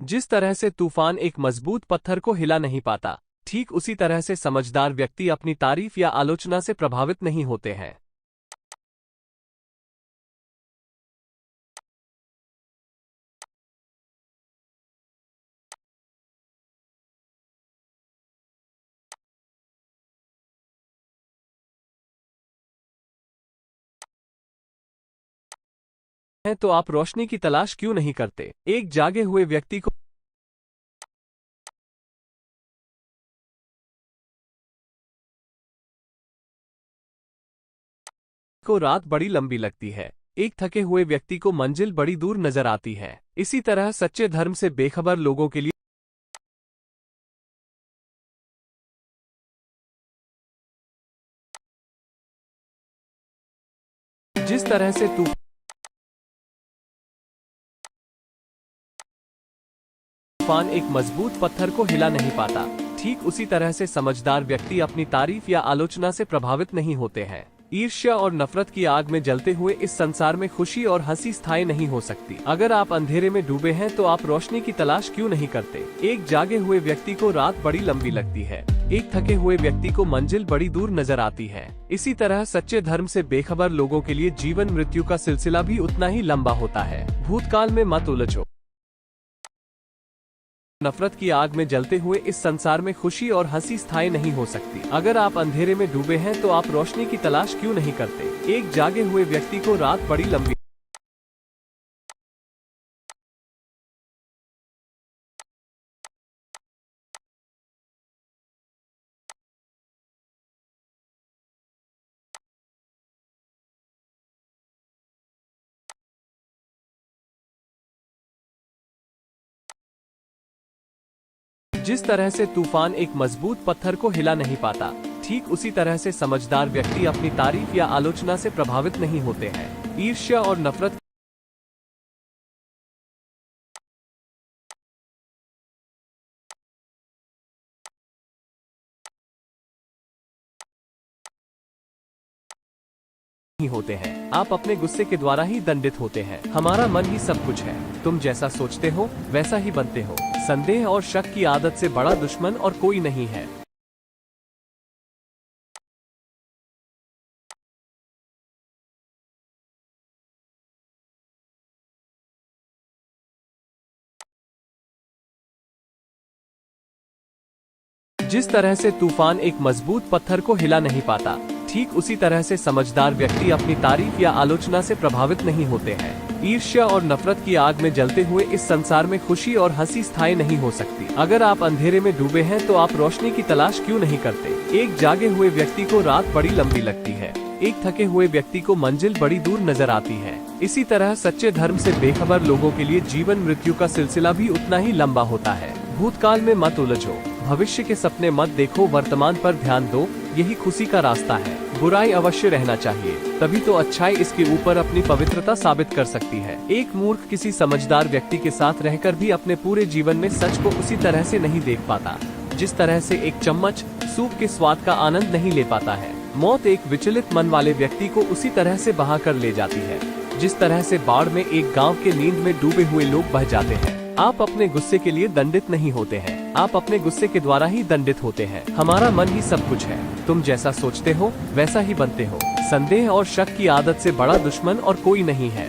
जिस तरह से तूफान एक मजबूत पत्थर को हिला नहीं पाता, ठीक उसी तरह से समझदार व्यक्ति अपनी तारीफ या आलोचना से प्रभावित नहीं होते हैं। तो आप रोशनी की तलाश क्यों नहीं करते? एक जागे हुए व्यक्ति को रात बड़ी लंबी लगती है। एक थके हुए व्यक्ति को मंजिल बड़ी दूर नजर आती है। इसी तरह सच्चे धर्म से बेखबर लोगों के लिए जिस तरह से तूफान एक मजबूत पत्थर को हिला नहीं पाता, ठीक उसी तरह से समझदार व्यक्ति अपनी तारीफ या आलोचना से प्रभावित नहीं होते हैं। ईर्ष्या और नफरत की आग में जलते हुए इस संसार में खुशी और हंसी स्थायी नहीं हो सकती। अगर आप अंधेरे में डूबे हैं तो आप रोशनी की तलाश क्यों नहीं करते? एक जागे हुए व्यक्ति को रात बड़ी लंबी लगती है। एक थके हुए व्यक्ति को मंजिल बड़ी दूर नजर आती है। इसी तरह सच्चे धर्म से बेखबर लोगों के लिए जीवन मृत्यु का सिलसिला भी उतना ही लंबा होता है। भूतकाल में मत उलझो। नफरत की आग में जलते हुए इस संसार में खुशी और हंसी स्थायी नहीं हो सकती। अगर आप अंधेरे में डूबे हैं तो आप रोशनी की तलाश क्यों नहीं करते? एक जागे हुए व्यक्ति को रात बड़ी लंबी जिस तरह से तूफान एक मजबूत पत्थर को हिला नहीं पाता, ठीक उसी तरह से समझदार व्यक्ति अपनी तारीफ या आलोचना से प्रभावित नहीं होते हैं। ईर्ष्या और नफरत नहीं होते हैं। आप अपने गुस्से के द्वारा ही दंडित होते हैं। हमारा मन ही सब कुछ है। तुम जैसा सोचते हो वैसा ही बनते हो। संदेह और शक की आदत से बड़ा दुश्मन और कोई नहीं है। जिस तरह से तूफान एक मजबूत पत्थर को हिला नहीं पाता, ठीक उसी तरह से समझदार व्यक्ति अपनी तारीफ या आलोचना से प्रभावित नहीं होते हैं। ईर्ष्या और नफरत की आग में जलते हुए इस संसार में खुशी और हंसी स्थायी नहीं हो सकती। अगर आप अंधेरे में डूबे हैं तो आप रोशनी की तलाश क्यों नहीं करते? एक जागे हुए व्यक्ति को रात बड़ी लंबी लगती है। एक थके हुए व्यक्ति को मंजिल बड़ी दूर नजर आती है। इसी तरह सच्चे धर्म से बेखबर लोगों के लिए जीवन मृत्यु का सिलसिला भी उतना ही लंबा होता है। भूतकाल में मत उलझो। भविष्य के सपने मत देखो। वर्तमान पर ध्यान दो। यही खुशी का रास्ता है। बुराई अवश्य रहना चाहिए, तभी तो अच्छाई इसके ऊपर अपनी पवित्रता साबित कर सकती है। एक मूर्ख किसी समझदार व्यक्ति के साथ रहकर भी अपने पूरे जीवन में सच को उसी तरह से नहीं देख पाता, जिस तरह से एक चम्मच सूप के स्वाद का आनंद नहीं ले पाता है। मौत एक विचलित मन वाले व्यक्ति को उसी तरह से बहा कर ले जाती है, जिस तरह से बाढ़ में एक गाँव के नींद में डूबे हुए लोग बह जाते हैं। आप अपने गुस्से के लिए दंडित नहीं होते हैं। आप अपने गुस्से के द्वारा ही दंडित होते हैं। हमारा मन ही सब कुछ है। तुम जैसा सोचते हो वैसा ही बनते हो। संदेह और शक की आदत से बड़ा दुश्मन और कोई नहीं है।